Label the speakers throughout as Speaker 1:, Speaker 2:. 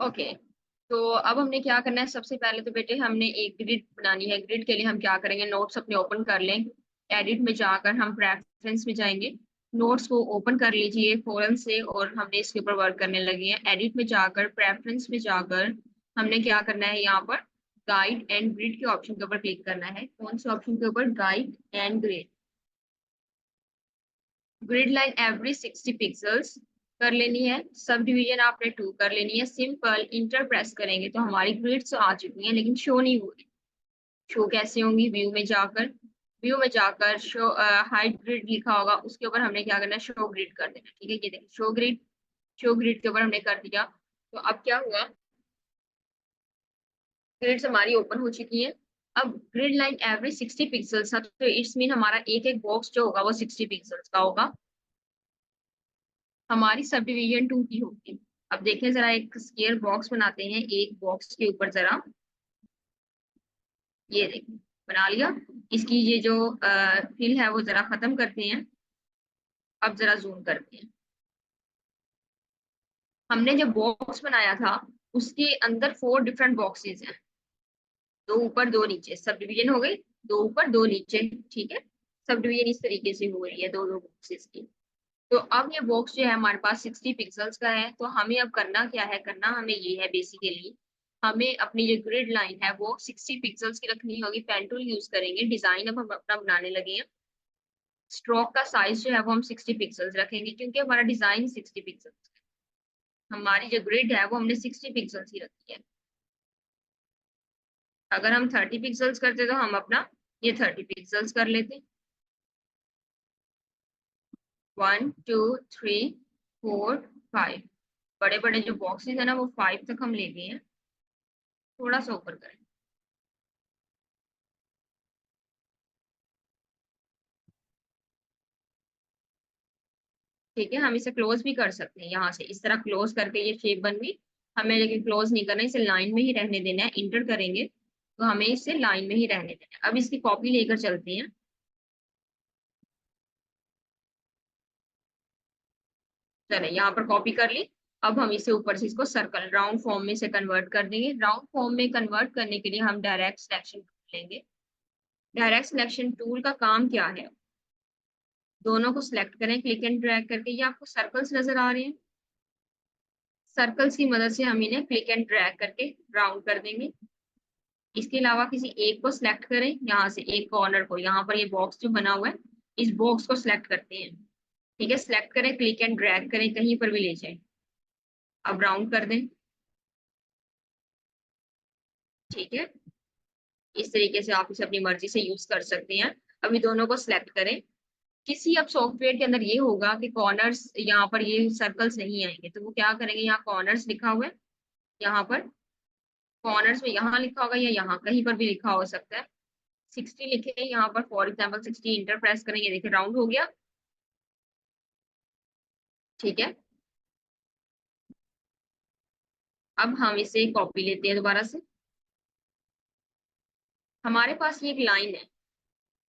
Speaker 1: Okay. तो अब हमने क्या करना है, सबसे पहले तो बेटे हमने एक ग्रिड बनानी है। ग्रिड के लिए हम क्या करेंगे, नोट्स अपने ओपन कर लें। एडिट में जाकर हम प्रेफरेंस में जाएंगे। नोट्स को ओपन कर लीजिए फौरन से, और हमने इसके ऊपर वर्क करने लगे हैं। एडिट में जाकर प्रेफरेंस में जाकर हमने क्या करना है, यहाँ पर गाइड एंड ग्रिड के ऑप्शन के ऊपर क्लिक करना है। कौन से ऑप्शन के ऊपर, guide and grid. Grid line every 60 pixels कर लेनी है। सब डिवीजन आपने 2 कर लेनी है। सिंपल इंटर प्रेस करेंगे तो हमारी ग्रिड्स आ चुकी हैं, लेकिन शो नहीं हो रही। शो कैसे होंगी, व्यू में जाकर, व्यू में जाकर शो हाइड ग्रिड लिखा होगा, उसके ऊपर हमने क्या करना है, शो ग्रिड कर देना। ठीक है, ये देखिए शो ग्रिड। शो ग्रिड के ऊपर हमने कर दिया। तो अब क्या हुआ, ग्रिड्स हमारी ओपन हो चुकी है। अब ग्रिड लाइन एवरी 60 पिक्सल्स था, तो इट्स मीन हमारा एक एक बॉक्स जो होगा वो 60 पिक्सल्स का होगा। हमारी सब डिवीजन 2 की होगी। अब देखें जरा, एक स्क्वायर बॉक्स बनाते हैं, एक बॉक्स के ऊपर जरा, ये देखिए बना लिया। इसकी ये जो फिल है वो जरा खत्म करते हैं। अब जरा जूम करते हैं। हमने जो बॉक्स बनाया था उसके अंदर 4 डिफरेंट बॉक्सेस हैं, 2 ऊपर 2 नीचे, सब डिवीजन हो गई। 2 ऊपर 2 नीचे, ठीक है। सब डिवीजन इस तरीके से हो रही है, दो दो बॉक्सेस की। तो अब ये बॉक्स जो है हमारे पास 60 पिक्सल्स का है। तो हमें अब करना क्या है, करना हमें ये है बेसिकली, हमें अपनी जो ग्रिड लाइन है वो 60 पिक्सल्स की रखनी होगी। पेन टूल यूज करेंगे। डिजाइन अब हम अपना बनाने लगे हैं। स्ट्रोक का साइज जो है वो हम 60 पिक्सल्स रखेंगे, क्योंकि हमारा डिजाइन 60 पिक्सल्स है। हमारी जो ग्रिड है वो हमने 60 पिक्सल्स की रखी है। अगर हम 30 पिक्सल्स करते तो हम अपना ये 30 पिक्सल्स कर लेते। 1 2 3 4 5, बड़े बड़े जो बॉक्सेस है ना वो 5 तक हम ले गए हैं। थोड़ा सा ऊपर करें। ठीक है, हम इसे क्लोज भी कर सकते हैं, यहाँ से इस तरह क्लोज करके ये शेप बन गई। हमें लेकिन क्लोज नहीं करना है, इसे लाइन में ही रहने देना है। इंटर करेंगे तो हमें इसे लाइन में ही रहने देना है। अब इसकी कॉपी लेकर चलते हैं। चले, यहाँ पर कॉपी कर ली। अब हम इसे ऊपर से इसको सर्कल राउंड फॉर्म में से कन्वर्ट कर देंगे। राउंड फॉर्म में कन्वर्ट करने के लिए हम डायरेक्ट सिलेक्शन टूल लेंगे। डायरेक्ट सिलेक्शन टूल का काम क्या है, दोनों को सिलेक्ट करें क्लिक एंड ड्रैग करके। ये आपको सर्कल्स नजर आ रहे हैं, सर्कल्स की मदद से हम इन्हें क्लिक एंड ड्रैग करके राउंड कर देंगे। इसके अलावा किसी एक को सिलेक्ट करें, यहाँ से एक कॉर्नर को, यहाँ पर ये बॉक्स जो बना हुआ है इस बॉक्स को सिलेक्ट करते हैं। ठीक है, सिलेक्ट करें, क्लिक एंड ड्रैग करें, कहीं पर भी ले जाएं। अब राउंड कर दें। ठीक है, इस तरीके से आप इसे अपनी मर्जी से यूज कर सकते हैं। अभी दोनों को सिलेक्ट करें। किसी अब सॉफ्टवेयर के अंदर ये होगा कि कॉर्नर्स यहाँ पर ये सर्कल्स नहीं आएंगे, तो वो क्या करेंगे, यहाँ कॉर्नर्स लिखा हुआ है, यहाँ पर कॉर्नर्स में यहाँ लिखा होगा या यहाँ कहीं पर भी लिखा हो सकता है। 60 लिखे यहाँ पर, फॉर एग्जाम्पल 60 इंटर प्रेस करेंगे, देखिए राउंड हो गया। ठीक है, अब हम इसे कॉपी लेते हैं दोबारा से। हमारे पास ये एक लाइन है,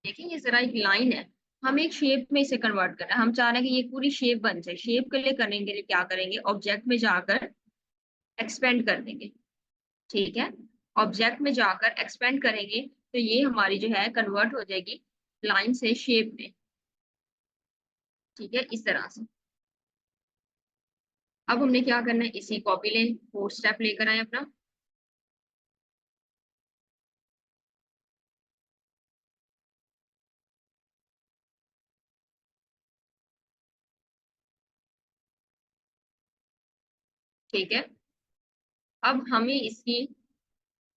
Speaker 1: देखिए ये जरा एक लाइन है। हम एक शेप में इसे कन्वर्ट करना है। हम चाह रहे हैं कि ये पूरी शेप बन जाए। शेप के लिए करने के लिए क्या करेंगे, ऑब्जेक्ट में जाकर एक्सपेंड कर देंगे। ठीक है, ऑब्जेक्ट में जाकर एक्सपेंड करेंगे तो ये हमारी जो है कन्वर्ट हो जाएगी लाइन से शेप में। ठीक है, इस तरह से। अब हमने क्या करना है, इसी कॉपी लें, 4 स्टेप लेकर आए अपना। ठीक है, अब हमें इसकी,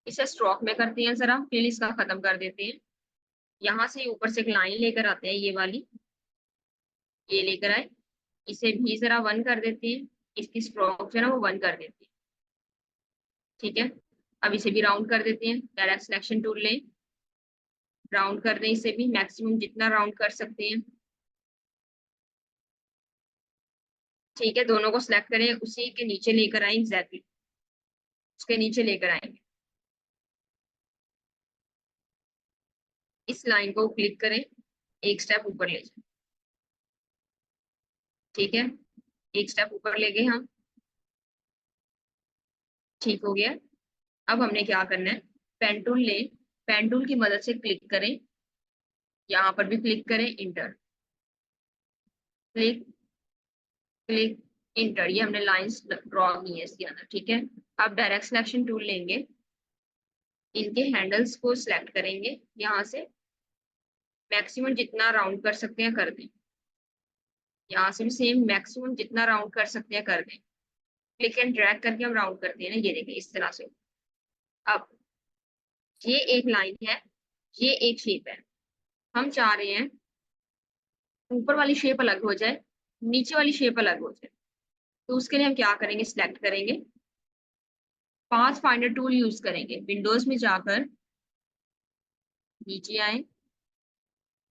Speaker 1: इसे स्ट्रोक में करते हैं, जरा फिर इसका खत्म कर देते हैं। यहाँ से ऊपर से एक लाइन लेकर आते हैं, ये वाली, ये लेकर आए। इसे भी जरा 1 कर देते हैं। इसकी स्ट्रोक जो है ना वो 1 कर देते हैं। ठीक है, अब इसे भी राउंड कर देते हैं। डायरेक्ट सिलेक्शन टूल लें, राउंड कर दें, इसे भी मैक्सिमम जितना राउंड कर सकते हैं। ठीक है, दोनों को सिलेक्ट करें, उसी के नीचे लेकर आए, एग्जैक्टली उसके नीचे लेकर आएंगे। इस लाइन को क्लिक करें, एक स्टेप ऊपर ले जाए। ठीक है, एक स्टेप ऊपर ले गए हम। ठीक हो गया। अब हमने क्या करना है, पेन टूल ले, पेन टूल की मदद से क्लिक करें, यहाँ पर भी क्लिक करें, इंटर, क्लिक क्लिक इंटर, ये हमने लाइंस ड्रॉ की है इसके अंदर। ठीक है, अब डायरेक्ट सिलेक्शन टूल लेंगे, इनके हैंडल्स को सिलेक्ट करेंगे, यहाँ से मैक्सिमम जितना राउंड कर सकते हैं कर दें, यहाँ से भी सेम मैक्सिमम जितना राउंड कर सकते हैं कर दें। क्लिक एंड ड्रैग करके हम राउंड करते हैं ना, ये देखिए इस तरह से। अब ये एक लाइन है, ये एक शेप है, हम चाह रहे हैं ऊपर वाली शेप अलग हो जाए, नीचे वाली शेप अलग हो जाए। तो उसके लिए हम क्या करेंगे, सिलेक्ट करेंगे, पाथ फाइंडर टूल यूज करेंगे, विंडोज में जाकर नीचे आए,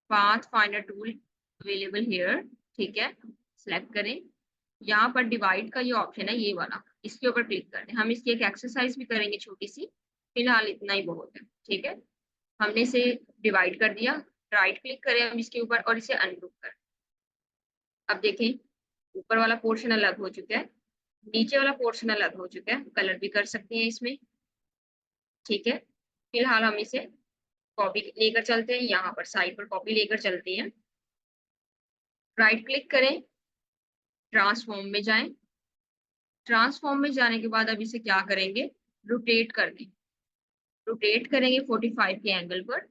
Speaker 1: path finder tool available here, ठीक है, सिलेक्ट करें, यहाँ पर डिवाइड का ये ऑप्शन है ये वाला, इसके ऊपर क्लिक करें। हम इसकी एक एक्सरसाइज भी करेंगे छोटी सी, फिलहाल इतना ही बहुत है। ठीक है, हमने इसे डिवाइड कर दिया, राइट क्लिक करें हम इसके ऊपर और इसे अनग्रुप करें। अब देखें ऊपर वाला पोर्शन अलग हो चुका है, नीचे वाला पोर्शन अलग हो चुका है, कलर भी कर सकते हैं इसमें। ठीक है, फिलहाल हम इसे कॉपी लेकर चलते हैं, यहाँ पर साइड पर कॉपी लेकर चलते हैं, राइट क्लिक करें, ट्रांसफॉर्म में जाएं, ट्रांसफॉर्म में जाने के बाद अब इसे क्या करेंगे, रोटेट कर दें, रोटेट करेंगे 45 के एंगल पर।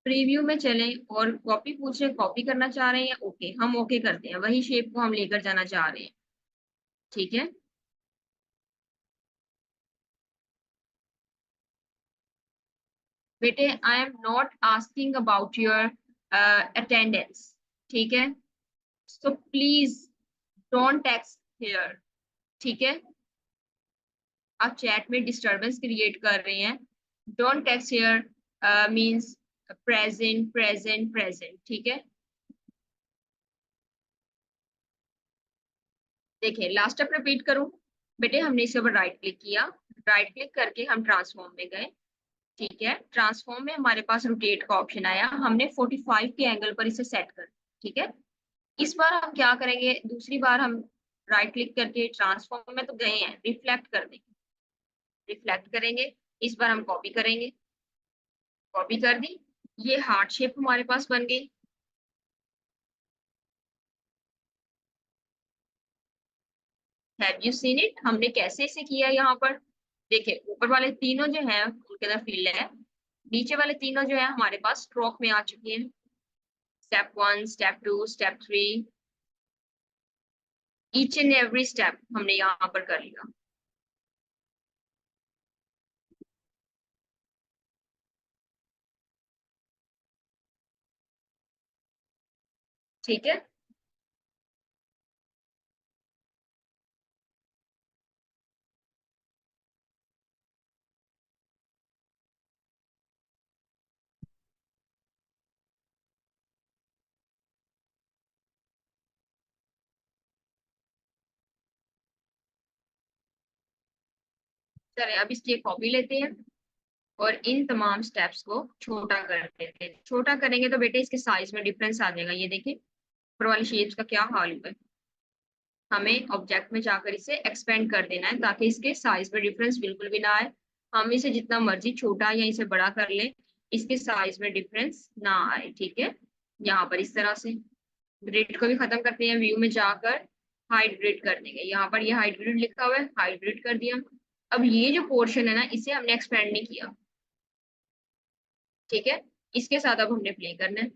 Speaker 1: प्रीव्यू में चलें और कॉपी पूछ रहे, कॉपी करना चाह रहे हैं, ओके हम ओके करते हैं, वही शेप को हम लेकर जाना चाह रहे हैं। ठीक है, बेटे I am not asking about your attendance, ठीक है, so please don't text here. ठीक है, आप चैट में डिस्टरबेंस क्रिएट कर रहे हैं, don't text here means present present present. ठीक है, देखिए लास्ट स्टेप रिपीट करूं, बेटे हमने इसके ऊपर राइट क्लिक किया, राइट क्लिक करके हम ट्रांसफॉर्म में गए। ठीक है, ट्रांसफॉर्म में हमारे पास रोटेट का ऑप्शन आया, हमने 45 के एंगल पर इसे सेट कर। ठीक है, इस बार हम क्या करेंगे, दूसरी बार हम राइट क्लिक करके ट्रांसफॉर्म में तो गए हैं, रिफ्लेक्ट कर देंगे, रिफ्लेक्ट करेंगे, इस बार हम कॉपी करेंगे, कॉपी कर दी, ये हार्ट शेप हमारे पास बन गई। हैव यू सीन इट, हमने कैसे इसे किया, यहाँ पर देखिए ऊपर वाले तीनों जो है उनके अंदर फील्ड है, नीचे वाले तीनों जो है हमारे पास स्ट्रोक में आ चुके हैं, step 1 step 2 step 3, each and every step हमने यहाँ पर कर लिया। ठीक है, चलिए अब इसकी एक कॉपी लेते हैं और इन तमाम स्टेप्स को छोटा कर देते हैं। छोटा करेंगे तो बेटे इसके साइज में डिफरेंस आ जाएगा, ये देखिए ऊपर वाली शेप्स का क्या हाल हुआ है। हमें ऑब्जेक्ट में जाकर इसे एक्सपेंड कर देना है ताकि इसके साइज में डिफरेंस बिल्कुल भी ना आए। हम इसे जितना मर्जी छोटा या इसे बड़ा कर ले, इसके साइज में डिफरेंस ना आए। ठीक है, यहाँ पर इस तरह से ग्रिड को भी खत्म करते हैं, व्यू में जाकर हाइड ग्रिड कर देंगे, यहाँ पर ये हाइड ग्रिड लिखा हुआ है, हाइड ग्रिड कर दिया। अब ये जो पोर्शन है ना, इसे हमने एक्सपेंड नहीं किया। ठीक है, इसके साथ अब हमने प्ले करना है,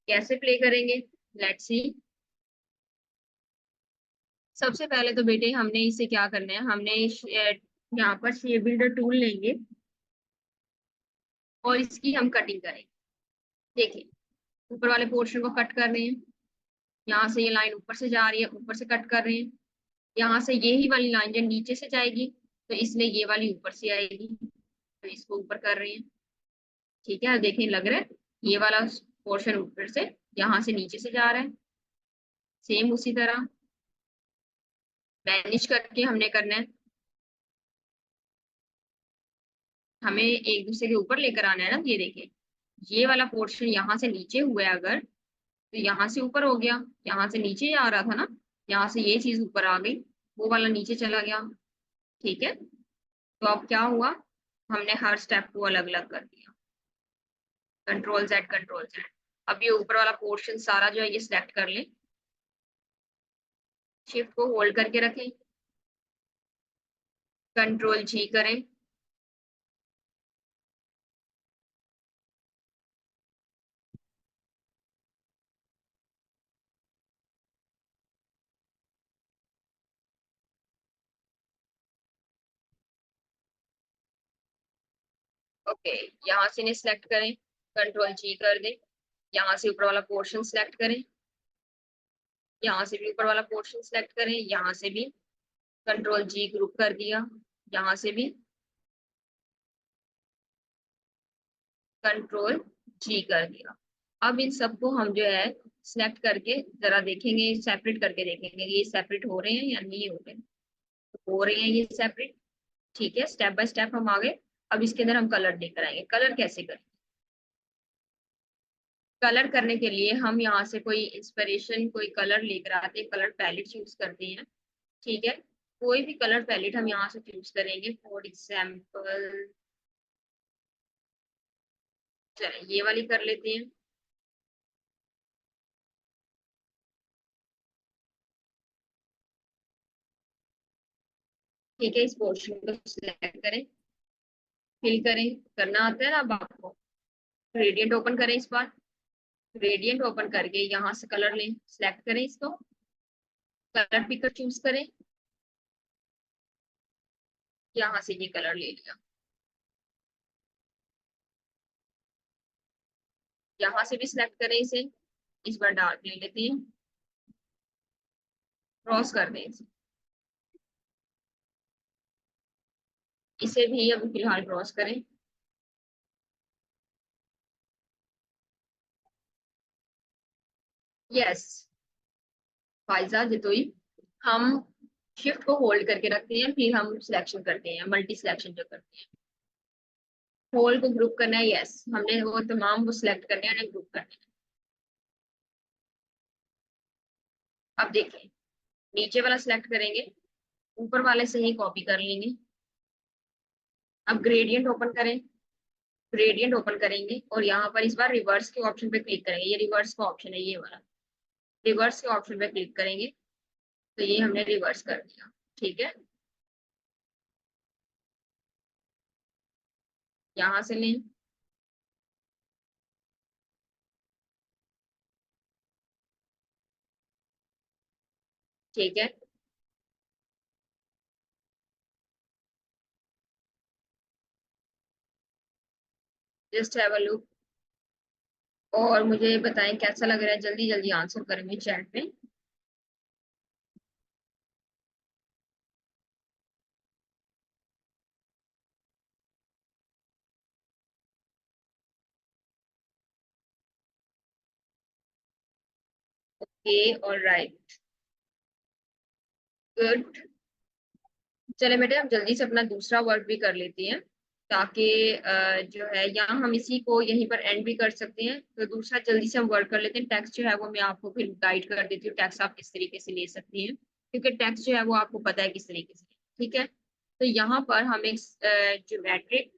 Speaker 1: कैसे प्ले करेंगे, लेट्स सी। सबसे पहले तो बेटे हमने इसे क्या करना है, हमने यहाँ पर शेप बिल्डर टूल लेंगे और इसकी हम कटिंग करेंगे। देखिए ऊपर वाले पोर्शन को कट कर रहे हैं, यहाँ से ये लाइन ऊपर से जा रही है, ऊपर से कट कर रहे हैं, यहाँ से यही वाली लाइन जो नीचे से जाएगी तो इसलिए ये वाली ऊपर से आएगी, तो इसको ऊपर कर रहे हैं। ठीक है, देखिए लग रहा है ये वाला पोर्शन ऊपर से यहाँ से नीचे से जा रहा है, सेम उसी तरह मैनेज करके हमने करना है, हमें एक दूसरे के ऊपर लेकर आना है ना। ये देखिए ये वाला पोर्शन यहाँ से नीचे हुआ है अगर, तो यहाँ से ऊपर हो गया, यहाँ से नीचे आ रहा था ना, यहाँ से ये चीज ऊपर आ गई, वो वाला नीचे चला गया। ठीक है, तो अब क्या हुआ, हमने हर स्टेप को अलग अलग कर दिया, कंट्रोल जेड कंट्रोल जेड। अब ये ऊपर वाला पोर्शन सारा जो है ये सिलेक्ट कर लें, शिफ्ट को होल्ड करके रखें, कंट्रोल जी करें, ओके। यहाँ से इन्हें सिलेक्ट करें, कंट्रोल जी कर दें, यहाँ से ऊपर वाला पोर्शन सिलेक्ट करें, यहाँ से भी ऊपर वाला पोर्शन सिलेक्ट करें, यहाँ से भी कंट्रोल जी ग्रुप कर दिया, यहाँ से भी कंट्रोल जी कर दिया। अब इन सबको हम जो है सिलेक्ट करके जरा देखेंगे, सेपरेट करके देखेंगे ये सेपरेट हो रहे हैं या नहीं हो रहे हैं। तो हो रहे हैं ये सेपरेट, ठीक है। स्टेप बाय स्टेप हम आगे, अब इसके अंदर हम कलर लेकर आएंगे। कलर कैसे करें? कलर करने के लिए हम यहाँ से कोई इंस्पिरेशन, कोई कलर लेकर आते हैं, कलर पैलेट यूज करते हैं, ठीक है। कोई भी कलर पैलेट हम यहाँ से चूज करेंगे, फॉर एग्जाम्पल चलिए ये वाली कर लेते हैं। ठीक है, इस पोर्शन को सिलेक्ट करें, फिल करें, करना आता है ना अब आपको। ग्रेडियंट ओपन करें इस बार, ग्रेडियंट ओपन करके यहाँ से कलर लें, सिलेक्ट करें इसको, कलर पिकर चूज करें, यहाँ से ये कलर ले लिया, यहाँ से भी सिलेक्ट करें इसे, इस बार डार्क ले लेते हैं, क्रॉस कर दें इसे भी अभी फिलहाल क्रॉस करें। यस फाइजा जितोई, हम शिफ्ट को होल्ड करके रखते हैं, फिर हम सिलेक्शन करते हैं, मल्टी सिलेक्शन जो करते हैं। होल को ग्रुप करना है, यस हमने वो तमाम वो सिलेक्ट करने हैं, ग्रुप करने हैं। अब देखें, नीचे वाला सिलेक्ट करेंगे, ऊपर वाले से ही कॉपी कर लेंगे। अब ग्रेडियंट ओपन करें, ग्रेडियंट ओपन करेंगे और यहाँ पर इस बार रिवर्स के ऑप्शन पे क्लिक करेंगे, ये रिवर्स का ऑप्शन है ये वाला, रिवर्स के ऑप्शन पे क्लिक करेंगे तो ये हमने रिवर्स कर दिया, ठीक है। यहाँ से लें, ठीक है, जस्ट हैव अ लुक और मुझे बताएं कैसा लग रहा है, जल्दी जल्दी आंसर करेंगे चैट में। Okay alright good. चले बेटे हम जल्दी से अपना दूसरा वर्क भी कर लेते हैं, ताकि जो है यहाँ हम इसी को यहीं पर एंड भी कर सकते हैं। तो दूसरा जल्दी से हम वर्क कर लेते हैं। टेक्स्ट जो है वो मैं आपको फिर गाइड कर देती हूँ, टेक्स्ट आप किस तरीके से ले सकती हैं, क्योंकि टेक्स्ट जो है वो आपको पता है किस तरीके से, ठीक है। तो यहाँ पर हम एक ज्योमेट्रिक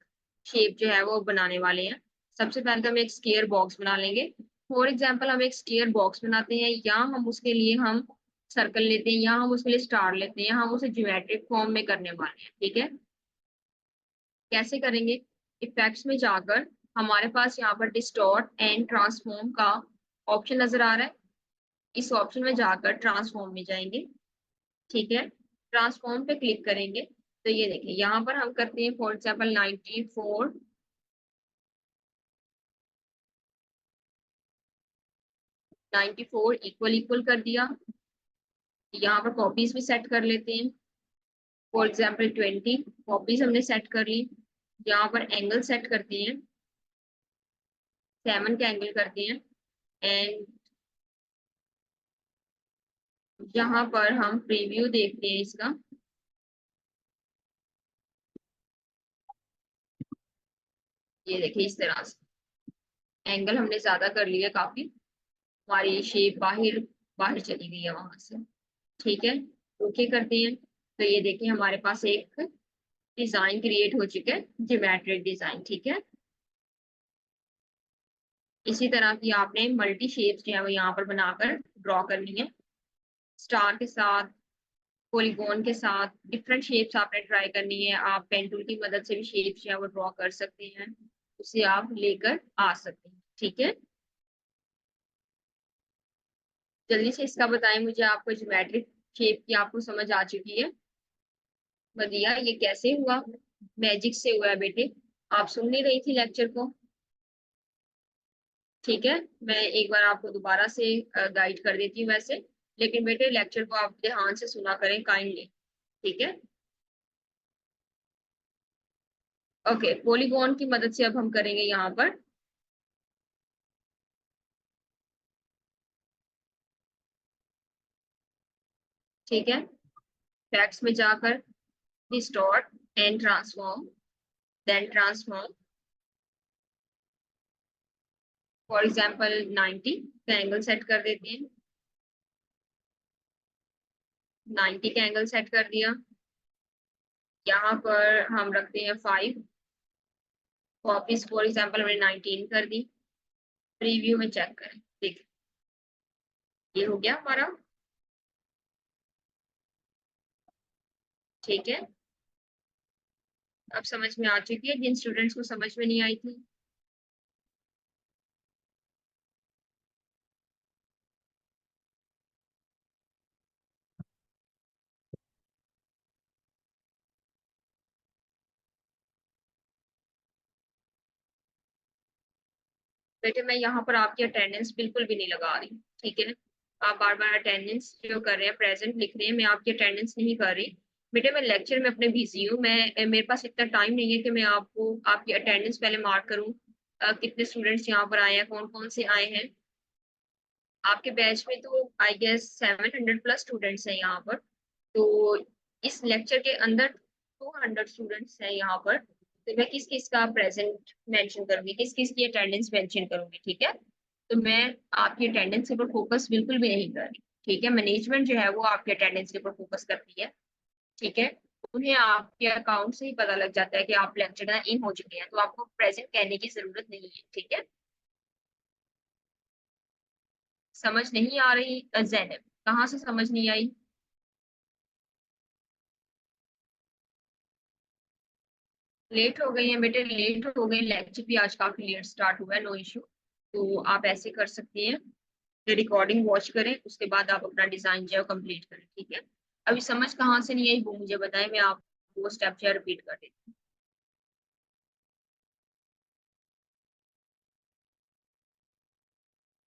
Speaker 1: शेप जो है वो बनाने वाले हैं। सबसे पहले तो हम एक स्क्वायर बॉक्स बना लेंगे। फॉर एग्जाम्पल हम एक स्क्वायर बॉक्स बनाते हैं, या हम उसके लिए हम सर्कल लेते हैं, या हम उसके लिए स्टार लेते हैं, हम उसे ज्योमेट्रिक फॉर्म में करने वाले हैं, ठीक है। कैसे करेंगे? इफेक्ट्स में जाकर हमारे पास यहाँ पर डिस्टॉर्ट एंड ट्रांसफॉर्म का ऑप्शन नजर आ रहा है, इस ऑप्शन में जाकर ट्रांसफॉर्म में जाएंगे, ठीक है। ट्रांसफॉर्म पे क्लिक करेंगे तो ये देखिए यहाँ पर हम करते हैं फॉर एग्जाम्पल 94 94 इक्वल इक्वल कर दिया। यहाँ पर कॉपीज भी सेट कर लेते हैं, फॉर एग्जाम्पल 20 कॉपीज हमने सेट कर ली। यहाँ पर एंगल सेट करते हैं, 7 का एंगल करते हैं, एंड यहाँ पर हम प्रीव्यू देखते हैं इसका। ये देखिए इस तरह से एंगल हमने ज्यादा कर लिया, काफी हमारी शेप बाहर बाहर चली गई है वहां से, ठीक है। ओके करते हैं तो ये देखिए हमारे पास एक डिजाइन क्रिएट हो चुका है, ज्योमेट्रिक डिजाइन, ठीक है। इसी तरह की आपने मल्टी शेप्स जो है वो यहाँ पर बनाकर ड्रॉ करनी है। स्टार के साथ, पॉलीगॉन के साथ डिफरेंट शेप्स आपने ट्राई करनी है। आप पेन टूल की मदद से भी शेप्स जो है वो ड्रॉ कर सकते हैं, उसे आप लेकर आ सकते हैं, ठीक है। जल्दी से इसका बताएं मुझे, आपको ज्योमेट्रिक शेप की आपको समझ आ चुकी है? बढ़िया, ये कैसे हुआ? मैजिक से हुआ है बेटे। आप सुन नहीं रही थी लेक्चर को? ठीक है, मैं एक बार आपको दोबारा से गाइड कर देती हूँ वैसे, लेकिन बेटे लेक्चर को आप ध्यान से सुना करें काइंडली, ठीक है। ओके, पॉलीगॉन की मदद से अब हम करेंगे यहाँ पर। ठीक है, फैक्ट्स में जाकर distort and transform, then transform. For example 90 का एंगल सेट कर देते हैं। 90 का एंगल सेट कर दिया। यहाँ पर हम रखते हैं 5 कॉपीज। फॉर एग्जांपल मैंने 19 कर दी। प्रीव्यू में चेक करें, ठीक, ये हो गया हमारा, ठीक है। अब समझ में आ चुकी है जिन स्टूडेंट्स को समझ में नहीं आई थी? बेटे मैं यहाँ पर आपकी अटेंडेंस बिल्कुल भी नहीं लगा रही, ठीक है ना। आप बार बार अटेंडेंस जो कर रहे हैं, प्रेजेंट लिख रहे हैं, मैं आपकी अटेंडेंस नहीं कर रही। बेटे मैं लेक्चर में अपने बिजी हूँ, मैं मेरे पास इतना टाइम नहीं है कि मैं आपको आपकी अटेंडेंस पहले मार्क करूँ। कितने स्टूडेंट्स यहाँ पर आए हैं, कौन कौन से आए हैं। आपके बैच में तो आई गेस 700 प्लस स्टूडेंट्स हैं यहाँ पर। तो इस लेक्चर के अंदर 200 स्टूडेंट्स हैं यहाँ पर, तो मैं किस किस का प्रेजेंट मेंशन करूंगी, किस किस की अटेंडेंस मेंशन करूंगी, ठीक है। तो मैं आपकी अटेंडेंस के ऊपर फोकस बिल्कुल भी नहीं कर रही, ठीक है। मैनेजमेंट जो है वो आपके अटेंडेंस के ऊपर फोकस करती है, ठीक है। उन्हें आपके अकाउंट से ही पता लग जाता है कि आप लेक्चर में इन हो चुके हैं, तो आपको प्रेजेंट कहने की जरूरत नहीं है, ठीक है। समझ नहीं आ रही जैनब? कहाँ से समझ नहीं आई? लेट हो गई है बेटे, लेट हो गई, लेक्चर भी आज काफी लेट स्टार्ट हुआ है, नो इशू। तो आप ऐसे कर सकती हैं, रिकॉर्डिंग वॉच करें, उसके बाद आप अपना डिजाइन जो है कंप्लीट करें, ठीक है। अभी समझ कहाँ से नहीं आई वो मुझे बताएं, मैं आपको वो स्टेप जो है रिपीट कर देती हूँ।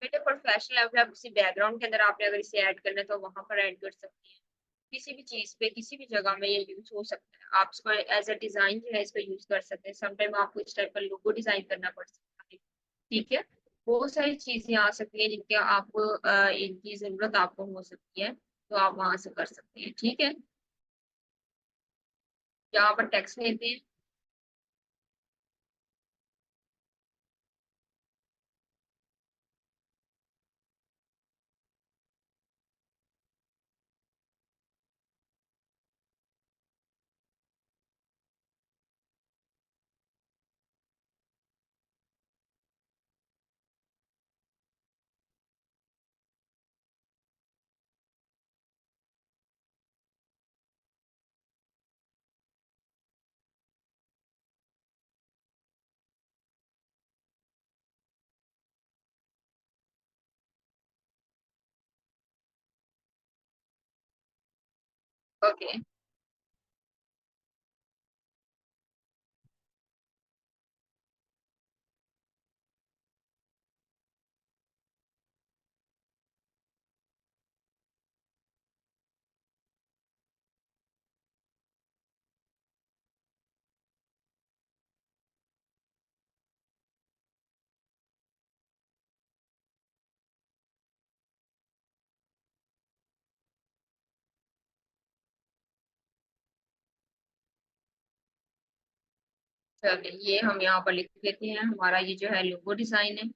Speaker 1: बेटे प्रोफेशनल लेवल पे किसी बैकग्राउंड के अंदर आपने अगर इसे ऐड करना है तो वहां पर ऐड कर सकती हैं। किसी भी चीज पे, किसी भी जगह में ये यूज हो सकता है। आप इसको एज अ डिजाइन जो है इसको यूज कर सकते हैं। समटाइम आपको इस टाइप का लोगो डिजाइन करना पड़ सकता है, ठीक है। बहुत सारी चीजें आ सकती हैं जिनके आपको इनकी जरूरत आपको हो सकती है, तो आप वहां से कर सकते हैं, ठीक है। यहाँ पर टेक्स्ट लेते हैं। ओके, चलिए ये हम यहाँ पर लिख लेते हैं, हमारा ये जो है लोगो डिजाइन है।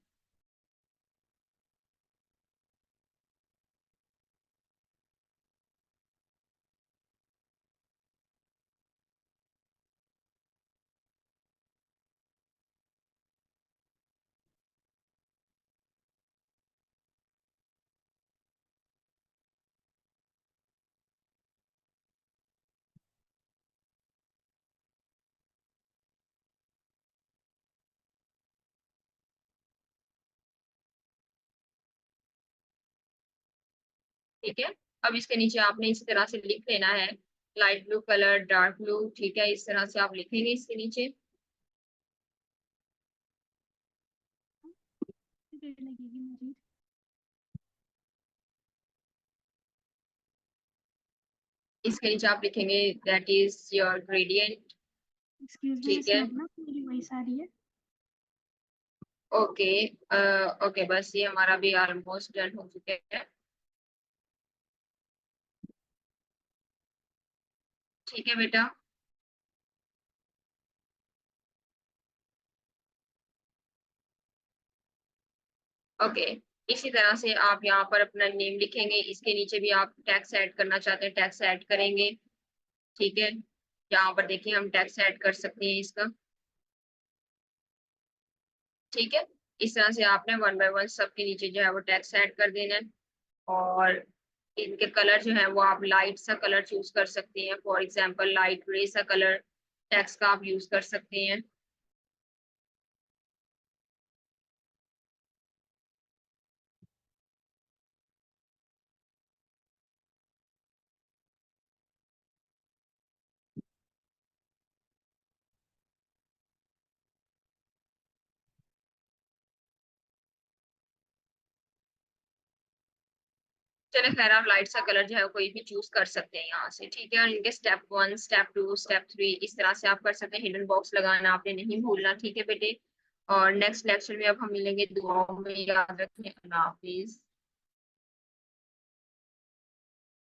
Speaker 1: ठीक है। अब इसके नीचे आपने इस तरह से लिख लेना है, light blue colour, dark blue, ठीक है, इस तरह से आप लिखेंगे इसके नीचे।
Speaker 2: डेट लगेगी मुझे।
Speaker 1: इसके नीचे आप लिखेंगे that is your gradient.
Speaker 2: Excuse me,
Speaker 1: ठीक है,
Speaker 2: स्लो ना, मेरी वॉइस आ रही है।
Speaker 1: ओके। ओके, बस ये हमारा भी ऑलमोस्ट डन हो चुके हैं। ठीक है बेटा। ओके, इसी तरह से आप यहाँ पर अपना नेम लिखेंगे, इसके नीचे भी आप टैक्स ऐड करना चाहते हैं टैक्स ऐड करेंगे। ठीक है, यहाँ पर देखिए हम टैक्स ऐड कर सकते हैं इसका। ठीक है, इस तरह से आपने वन बाय वन सबके नीचे जो है वो टैक्स ऐड कर देना है। और इनके कलर जो है वो आप लाइट सा कलर चूज कर सकते हैं, फॉर एग्जांपल लाइट ग्रे सा कलर टैक्स का आप यूज कर सकते हैं। चले खैर, आप लाइट सा कलर जो है कोई भी चूज कर सकते हैं यहाँ से। ठीक है, और इनके स्टेप 1, स्टेप 2, स्टेप 3 इस तरह से आप कर सकते हैं। हिडन बॉक्स लगाना आपने नहीं भूलना, ठीक है बेटे। और नेक्स्ट लेक्चर में अब हम मिलेंगे दुआओं में, याद रखें। अल्लाह हाफिज।